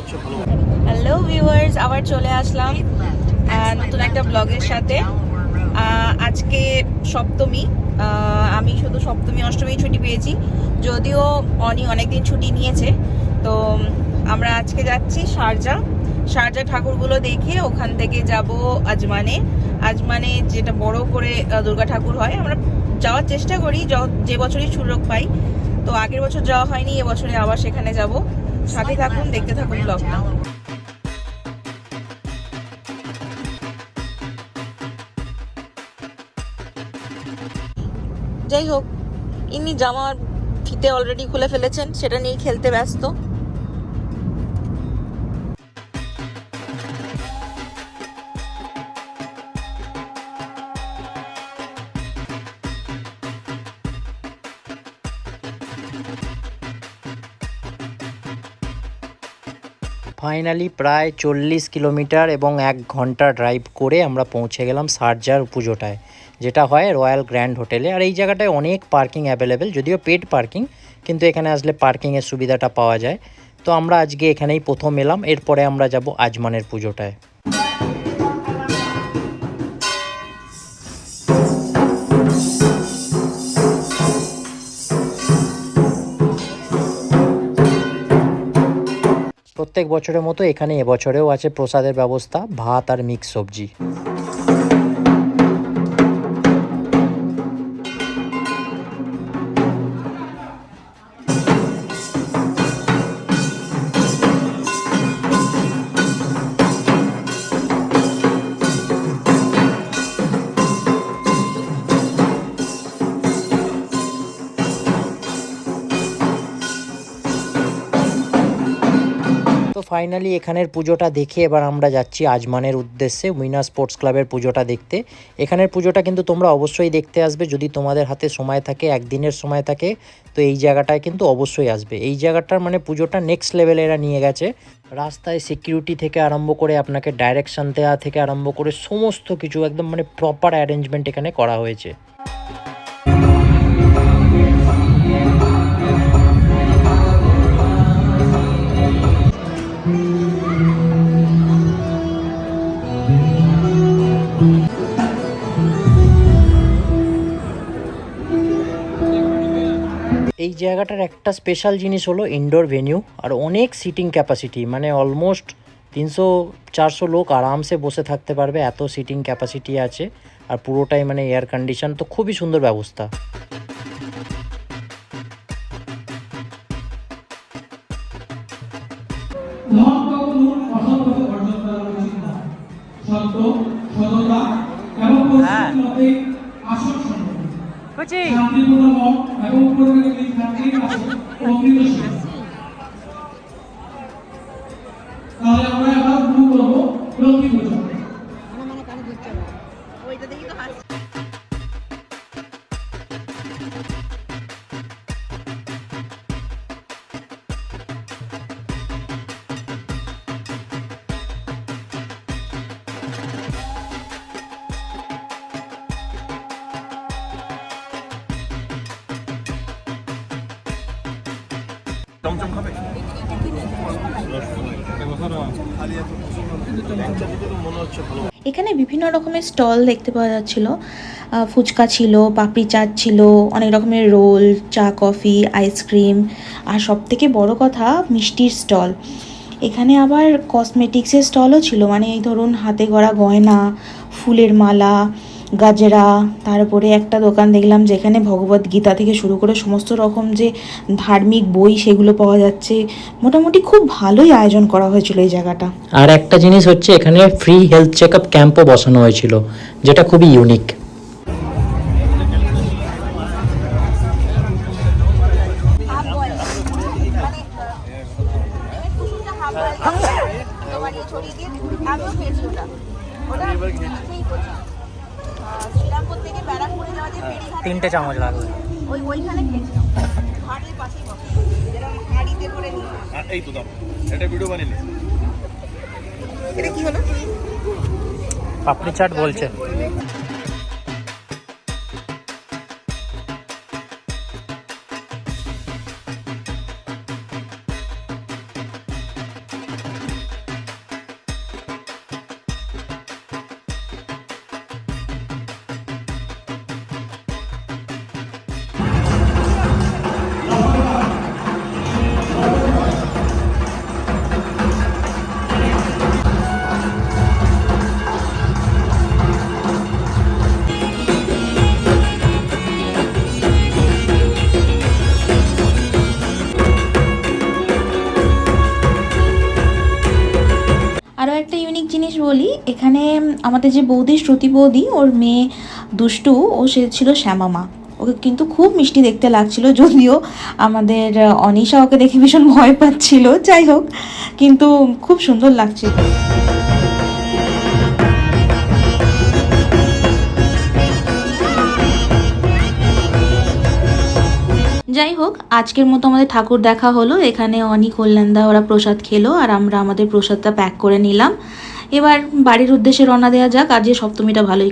Hello viewers, আবার চলে আসলাম নতুন একটা ব্লগের সাথে। আজকে সপ্তমী। আমি শুধু সপ্তমী অষ্টমী ছুটি পেয়েছি, যদিও অনেকদিন ছুটি নিয়েছে। তো আমরা আজকে যাচ্ছি শারজা ঠাকুরগুলো দেখে ওখান থেকে যাব আজমানে যেটা বড় করে দুর্গা ঠাকুর হয়। আমরা যাওয়ার চেষ্টা করি যে বছরই সুযোগ পাই। তো আগের বছর যাওয়া হয়নি, এবছরে আবার সেখানে যাব। সাথে থাকুন, দেখতে থাকুন ব্লগটা। যাই হোক, ইনি জামার ফিতে অলরেডি খুলে ফেলেছেন, সেটা নিয়ে খেলতে ব্যস্ত। ফাইনালি প্রায় 40 কিলোমিটার এবং 1 ঘন্টা ড্রাইভ করে আমরা পৌঁছে গেলাম শারজার পুজোটায়, যেটা হয় রয়্যাল গ্র্যান্ড হোটেলে। আর এই জায়গাটায় অনেক পার্কিং অ্যাভেলেবেল, যদিও পেড পার্কিং, কিন্তু এখানে আসলে পার্কিংয়ের সুবিধাটা পাওয়া যায়। তো আমরা আজকে এখানেই প্রথম এলাম, এরপরে আমরা যাব আজমানের পুজোটায়। প্রত্যেক বছরের মতো এখানে এবছরেও আছে প্রসাদের ব্যবস্থা, ভাত আর মিক্স সবজি। তো ফাইনালি এখানের পুজোটা দেখে এবার আমরা যাচ্ছি আজমানের উদ্দেশ্যে, উইনার স্পোর্টস ক্লাবের পুজোটা দেখতে। এখানের পুজোটা কিন্তু তোমরা অবশ্যই দেখতে আসবে, যদি তোমাদের হাতে সময় থাকে, একদিনের সময় থাকে, তো এই জায়গাটায় কিন্তু অবশ্যই আসবে। এই জায়গাটার মানে পুজোটা নেক্সট লেভেলে এরা নিয়ে গেছে। রাস্তায় সিকিউরিটি থেকে আরম্ভ করে আপনাকে ডাইরেকশন দেওয়া থেকে আরম্ভ করে সমস্ত কিছু একদম মানে প্রপার অ্যারেঞ্জমেন্ট এখানে করা হয়েছে। এই জায়গাটার একটা স্পেশাল জিনিস হলো ইনডোর ভেন্যু আর অনেক সিটিং ক্যাপাসিটি, মানে অলমোস্ট 300-400 লোক আরামসে বসে থাকতে পারবে, এত সিটিং ক্যাপাসিটি আছে। আর পুরোটাই মানে এয়ার কন্ডিশন, তো খুবই সুন্দর ব্যবস্থা। এখানে বিভিন্ন রকমের স্টল দেখতে পাওয়া যাচ্ছিল। ফুচকা ছিল, পাপড়ি চাট ছিল, অনেক রকমের রোল, চা, কফি, আইসক্রিম, আর সব থেকে বড় কথা মিষ্টির স্টল। এখানে আবার কসমেটিক্সের স্টলও ছিল, মানে এই ধরুন হাতে গড়া গয়না, ফুলের মালা, গাজরা। তারপরে একটা দোকান দেখলাম যেখানে ভগবত গীতা থেকে শুরু করে সমস্ত রকম যে ধার্মিক বই সেগুলো পাওয়া যাচ্ছে। মোটামুটি খুব ভালোই আয়োজন করা হয়েছিল এই জায়গাটা। আর একটা জিনিস হচ্ছে এখানে ফ্রি হেলথ চেক আপ ক্যাম্পও বসানো হয়েছিল, যেটা খুবই ইউনিক। তিনটে চামচ লাগবে, ওইখানে খেয়েছিলাম, হাড়ির পাশেই বসে, যেরকম হাড়িতে করে নিয়ে। এই তো দাও, এটা ভিডিও বানিয়ে নে। এটা কি হলো? পাপড়ি চাট বলছে। এখানে আমাদের যে বৌদি শ্রুতি বৌদি, ওর মেয়ে দুষ্টু, ও সে ছিল শ্যামামা। ওকে কিন্তু খুব মিষ্টি দেখতে লাগছিল, যদিও আমাদের অনিশা ওকে দেখে ভীষণ ভয় পাচ্ছিল। যাই হোক, কিন্তু খুব সুন্দর লাগছিল। যাই হোক, আজকের মতো আমাদের ঠাকুর দেখা হলো। এখানে অনি, কল্যাণদা ওরা প্রসাদ খেলো, আর আমরা আমাদের প্রসাদটা প্যাক করে নিলাম। এবার বাড়ির উদ্দেশ্যে রওনা দেওয়া যাক। আর যে সপ্তমীটা ভালোই